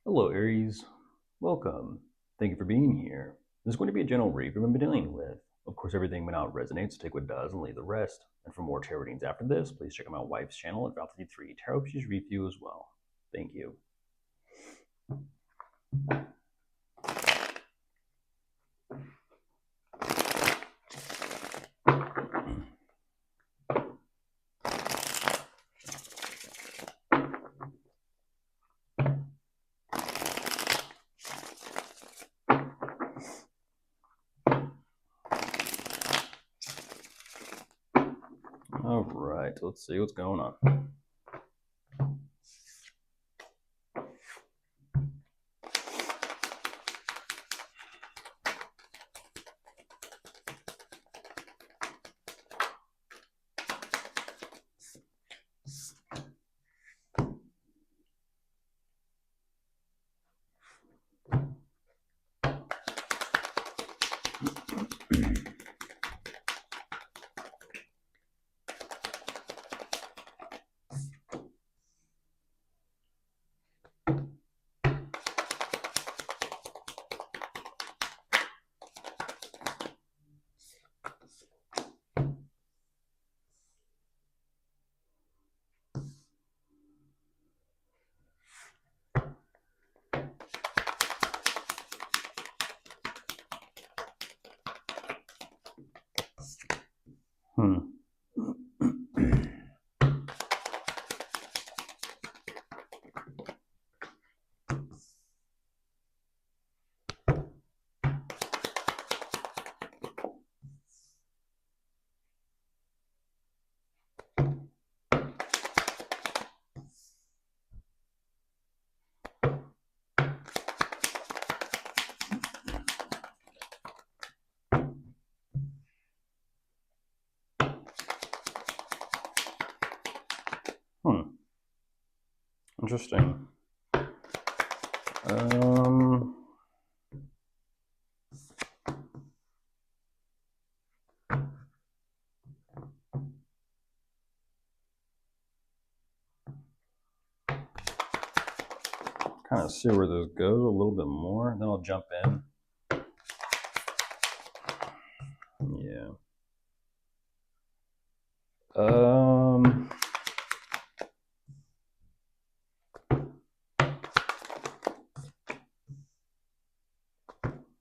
Hello, Aries. Welcome. Thank you for being here. This is going to be a general read we've been dealing with. Of course, everything may not resonate, so take what does and leave the rest. And for more tarot readings after this, please check out my wife's channel at Val53 Tarot. She's read for you as well. Thank you. All right, let's see what's going on. Interesting. Kind of see where this goes a little bit more, then I'll jump in. Yeah.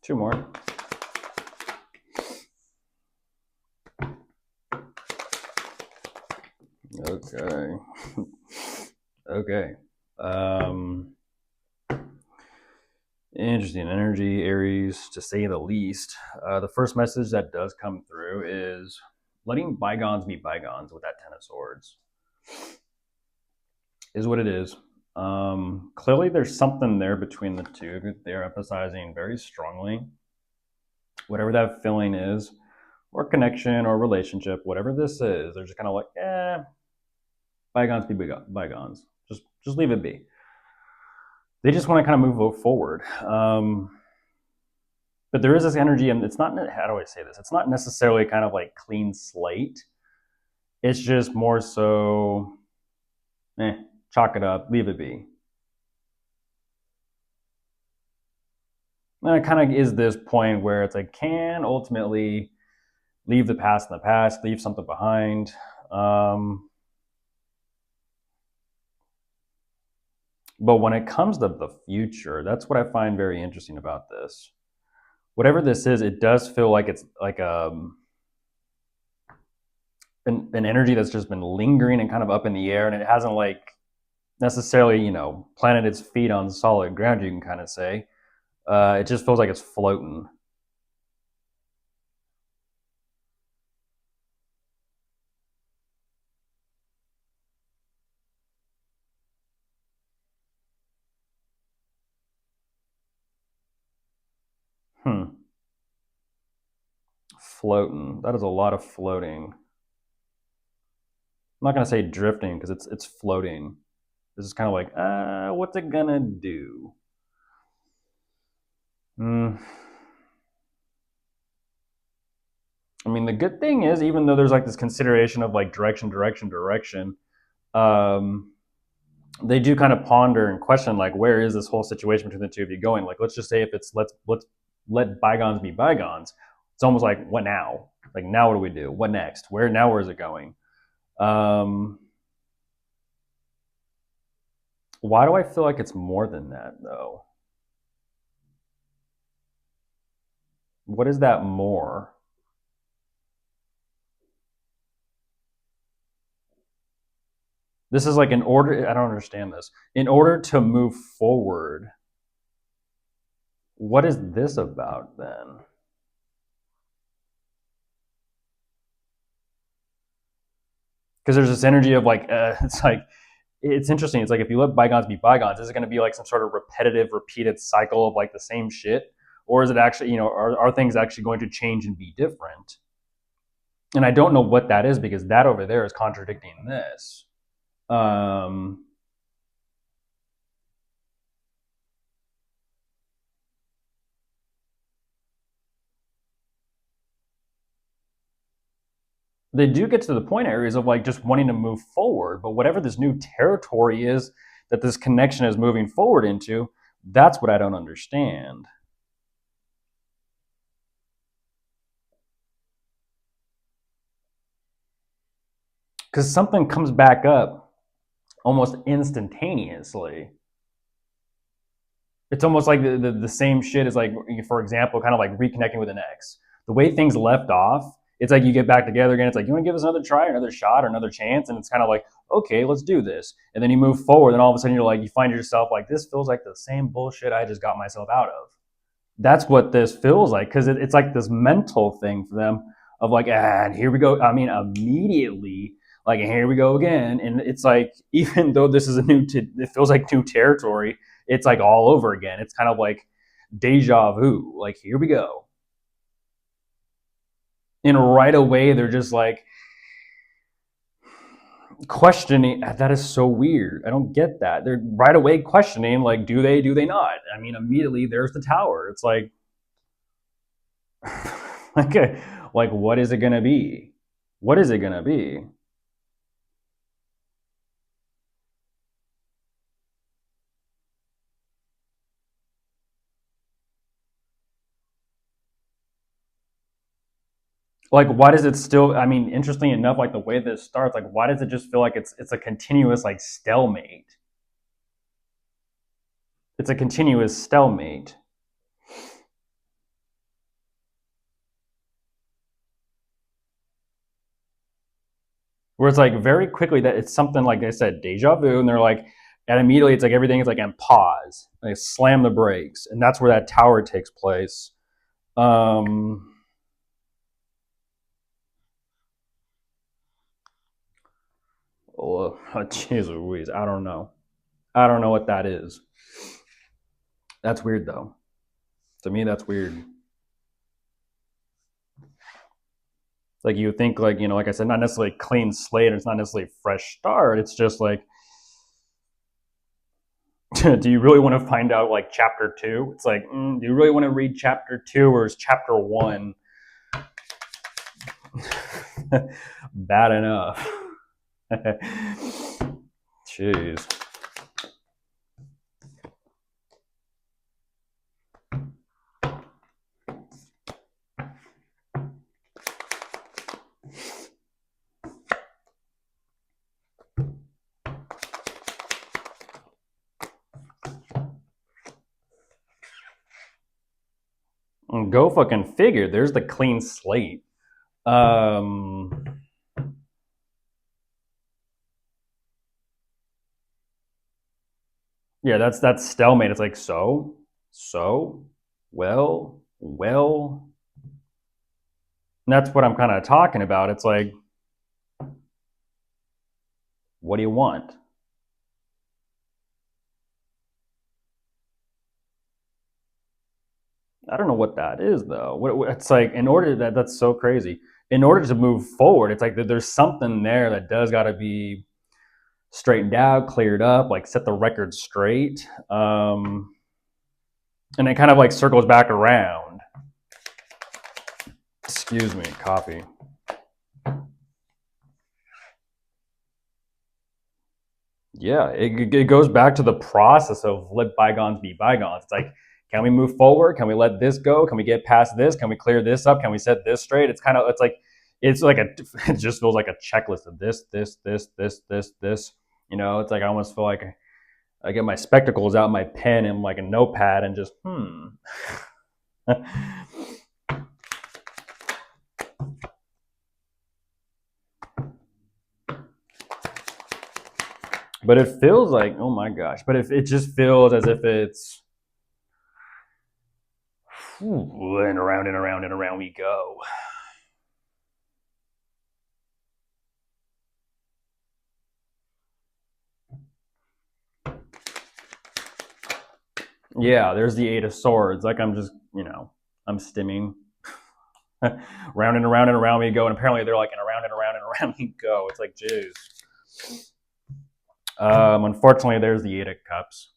Two more. Okay. Okay. Interesting energy, Aries, to say the least. The first message that does come through is letting bygones be bygones with that Ten of Swords. Is what it is. Clearly, there's something there between the two. They're emphasizing very strongly whatever that feeling is, or connection, or relationship, whatever this is. They're just kind of like, bygones be bygones. Just leave it be. They just want to kind of move forward. But there is this energy, and it's not, how do I say this? It's not necessarily kind of like clean slate. It's just more so, chalk it up, leave it be. And it kind of is this point where it's like, can ultimately leave the past in the past, leave something behind. But when it comes to the future, that's what I find very interesting about this. Whatever this is, it does feel like it's like an energy that's just been lingering and kind of up in the air, and it hasn't like necessarily, planted its feet on solid ground, you can kind of say. It just feels like it's floating. Floating. That is a lot of floating. I'm not going to say drifting because it's floating. This is kind of like, what's it gonna do? I mean, the good thing is, even though there's like this consideration of like direction, they do kind of ponder and question, like, where is this whole situation between the two of you going? Like, let's just say if it's let's let bygones be bygones. It's almost like, what now? Like, now what do we do? What next? Where is it going? Why do I feel like it's more than that though? What is that more? This is like, in order, I don't understand this. In order to move forward, what is this about then? Because there's this energy of like, it's like, it's interesting. It's like, if you let bygones be bygones, is it going to be like some sort of repetitive, repeated cycle of like the same shit? Or is it actually, are things actually going to change and be different? And I don't know what that is, because that over there is contradicting this. They do get to the point areas of like just wanting to move forward, but whatever this new territory is that this connection is moving forward into, that's what I don't understand. Because something comes back up almost instantaneously. It's almost like the same shit as, like, for example, kind of like reconnecting with an ex. The way things left off, it's like you get back together again. It's like, you want to give us another try, or another shot, or another chance, and it's kind of like, okay, let's do this. And then you move forward, and all of a sudden you're like, you find yourself like, this feels like the same bullshit I just got myself out of. That's what this feels like, because it's like this mental thing for them of like, and here we go. I mean, immediately, like, here we go again. And it's like, even though this is it feels like new territory, it's like all over again. It's kind of like deja vu. Like, here we go. And right away, they're just like questioning. That is so weird. I don't get that. They're right away questioning, like, do they not? I mean, immediately there's the tower. It's like, like, like, what is it gonna be? What is it gonna be? Like, why does it still? I mean, interesting enough, like the way this starts, like, why does it just feel like it's a continuous like stalemate? It's a continuous stalemate. Where it's like very quickly that it's something, like I said, deja vu, and they're like, and immediately it's like everything is like on pause. They slam the brakes, and that's where that tower takes place. Um, oh, jeez Louise, I don't know. I don't know what that is. That's weird though. To me, that's weird. Like, you think, like, like I said, not necessarily clean slate. It's not necessarily fresh start. It's just like, do you really want to find out like chapter two? It's like, do you really want to read chapter two, or is chapter one bad enough? Jeez. Go fucking figure. There's the clean slate. Yeah, that's stalemate. It's like, so, well. And that's what I'm kind of talking about. It's like, what do you want? I don't know what that is though. It's like, in order that's so crazy. In order to move forward, it's like there's something there that does got to be straightened out, cleared up, like set the record straight. And it kind of like circles back around. Excuse me, coffee. Yeah, it goes back to the process of let bygones be bygones. It's like, can we move forward? Can we let this go? Can we get past this? Can we clear this up? Can we set this straight? It's like a it just feels like a checklist of this. You know, it's like I almost feel like I get my spectacles out, my pen, and like a notepad, and just But it feels like, oh my gosh, but if it just feels as if it's and around and around and around we go. Yeah, there's the Eight of Swords. Like I'm just, I'm stimming. Round and around we go, and apparently they're like, and around and around we go. It's like, jeez. Unfortunately, there's the Eight of Cups.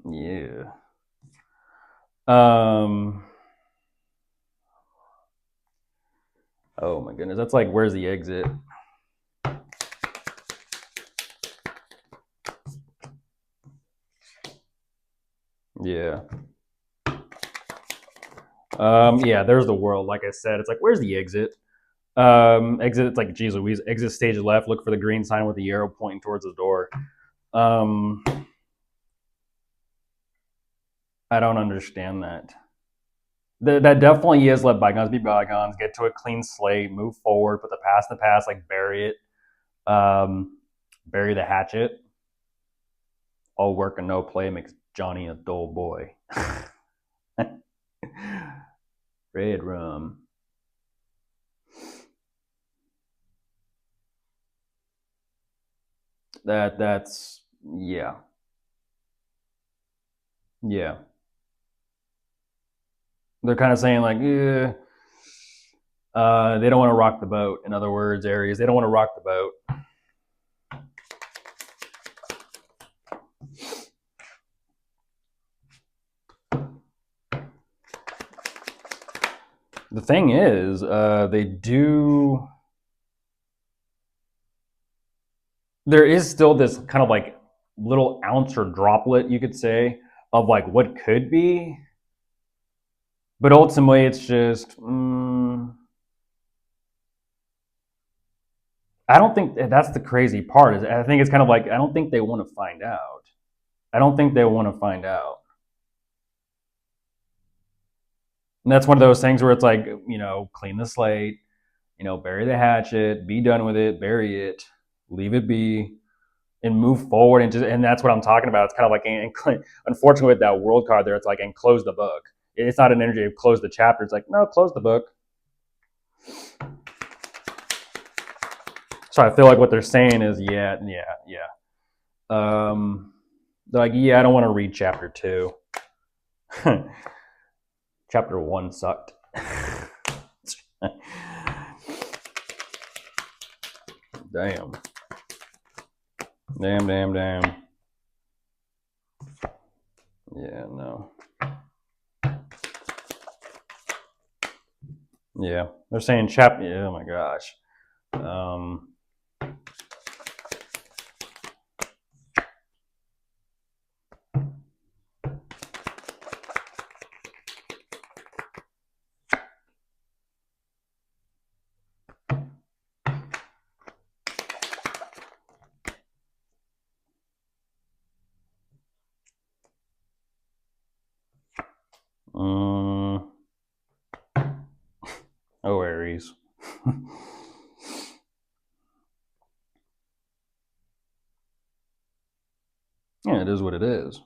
Yeah. Oh my goodness, that's like, where's the exit? Yeah. Yeah, there's the world. Like I said, it's like, where's the exit? Exit. It's like, geez Louise. Exit stage left. Look for the green sign with the arrow pointing towards the door. I don't understand that. That definitely is let bygones be bygones. Get to a clean slate. Move forward. Put the past in the past. Like bury it. Bury the hatchet. All work and no play makes Johnny a dull boy. Red rum. That's yeah. Yeah. They're kind of saying like, they don't want to rock the boat. In other words, Aries, they don't want to rock the boat. The thing is, they do. There is still this kind of like little ounce or droplet, you could say, of like what could be, but ultimately, it's just. I don't think that's the crazy part. Is I think it's kind of like I don't think they want to find out. I don't think they want to find out. And that's one of those things where it's like, clean the slate, bury the hatchet, be done with it, bury it, leave it be, and move forward. And that's what I'm talking about. It's kind of like, unfortunately, with that world card there, it's like, and close the book. It's not an energy of close the chapter. It's like, no, close the book. So I feel like what they're saying is, yeah. They're like, yeah, I don't want to read chapter 2. Chapter 1 sucked. Damn. Yeah, no. Yeah, they're saying chapter. Yeah, oh my gosh. Oh, Aries. Yeah, it is what it is.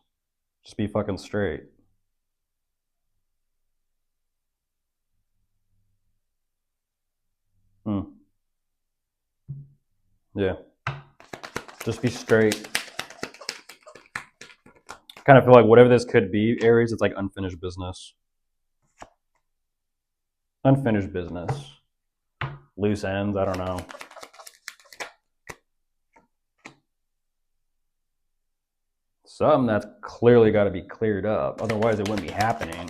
Just be fucking straight. Yeah. Just be straight. Kind of feel like whatever this could be, Aries, it's like unfinished business. Unfinished business. Loose ends, I don't know. Something that's clearly got to be cleared up. Otherwise, it wouldn't be happening.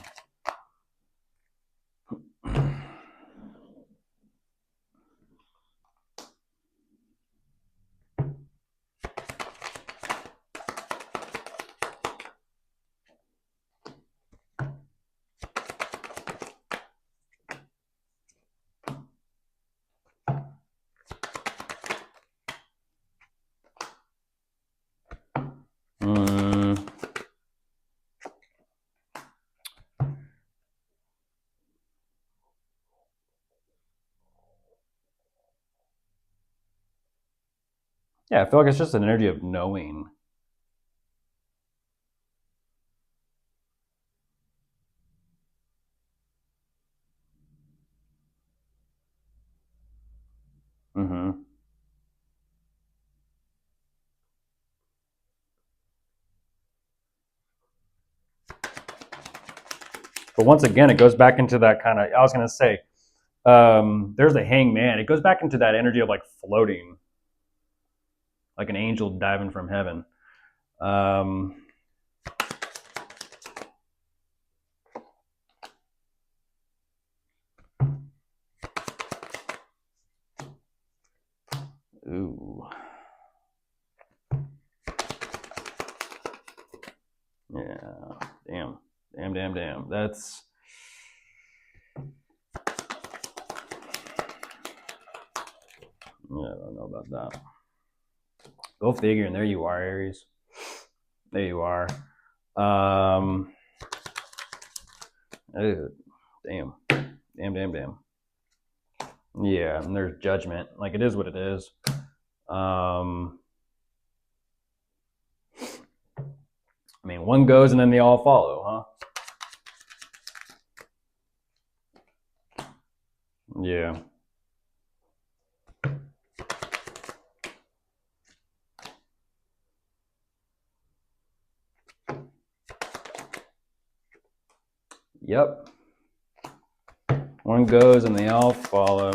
Yeah, I feel like it's just an energy of knowing. Mm-hmm. But once again, it goes back into that kind of. I was gonna say, there's the hangman. It goes back into that energy of like floating, like an angel diving from heaven. Um, ooh, yeah, damn. That's I don't know about that. Go figure. And there you are, Aries. There you are. Oh, damn. Yeah, and there's judgment. Like it is what it is. I mean, one goes and then they all follow, huh? Yeah. Yep. One goes and they all follow.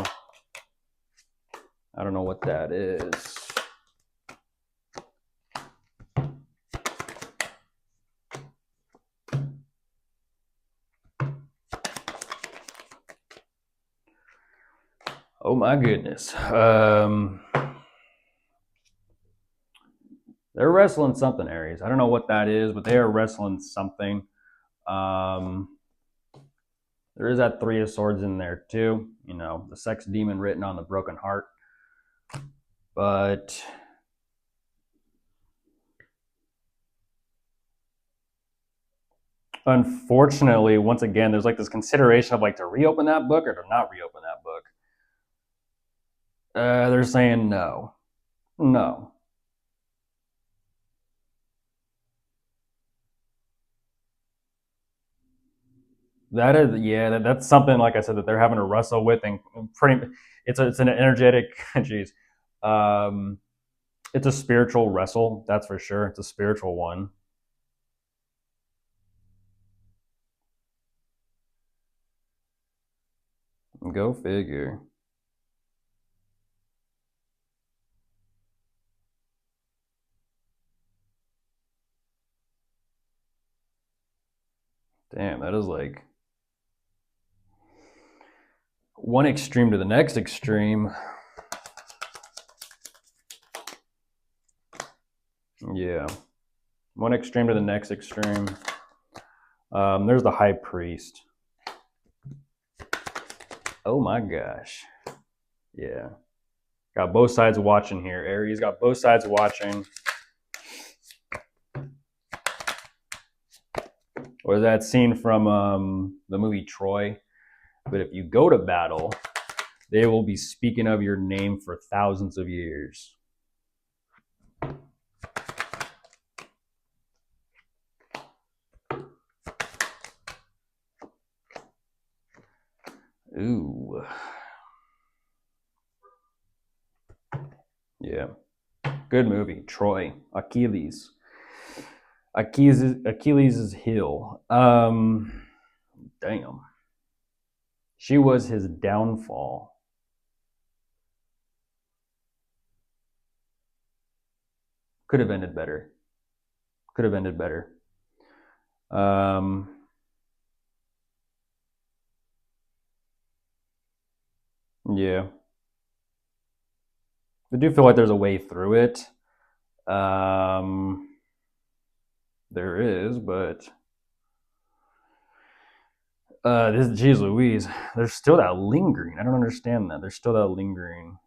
I don't know what that is. Oh my goodness. They're wrestling something, Aries. I don't know what that is, but they are wrestling something. There is that Three of Swords in there too. You know, the sex demon written on the broken heart. But unfortunately, once again, there's like this consideration of like to reopen that book or to not reopen that book. They're saying no. No. That is, yeah, that's something like I said that they're having to wrestle with, and pretty. It's an energetic, geez, um, it's a spiritual wrestle. That's for sure. It's a spiritual one. Go figure. Damn, that is like one extreme to the next extreme. Yeah, one extreme to the next extreme. There's the high priest. Oh my gosh. Yeah. Got both sides watching here. Aries got both sides watching. Or that scene from the movie Troy. But if you go to battle, they will be speaking of your name for thousands of years. Ooh. Yeah. Good movie. Troy. Achilles. Achilles' heel. Damn. She was his downfall. Could have ended better. Could have ended better. Yeah. I do feel like there's a way through it. There is, but this geez Louise, there's still that lingering. I don't understand that. There's still that lingering.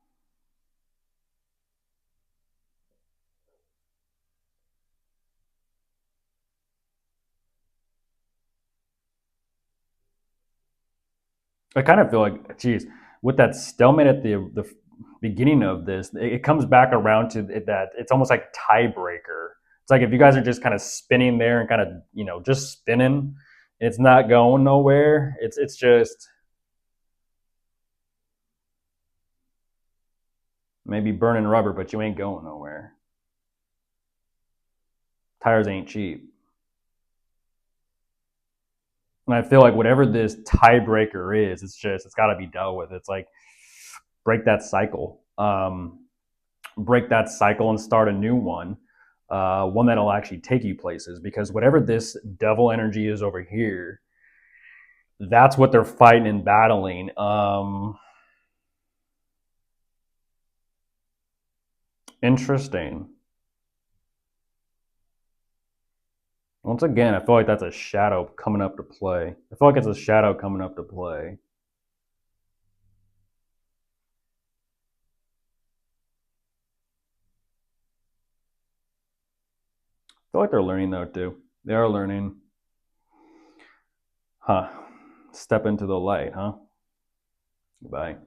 I kind of feel like, geez, with that stalemate at the beginning of this, it comes back around to that it's almost like tiebreaker. It's like if you guys are just kind of spinning there and kind of, just spinning, and it's not going nowhere. It's just maybe burning rubber, but you ain't going nowhere. Tires ain't cheap. And I feel like whatever this tiebreaker is, it's got to be dealt with. It's like break that cycle, break that cycle, and start a new one, one that'll actually take you places. Because whatever this devil energy is over here, that's what they're fighting and battling. Interesting. Once again, I feel like that's a shadow coming up to play. I feel like it's a shadow coming up to play. I feel like they're learning though too. They are learning. Huh. Step into the light, huh? Bye.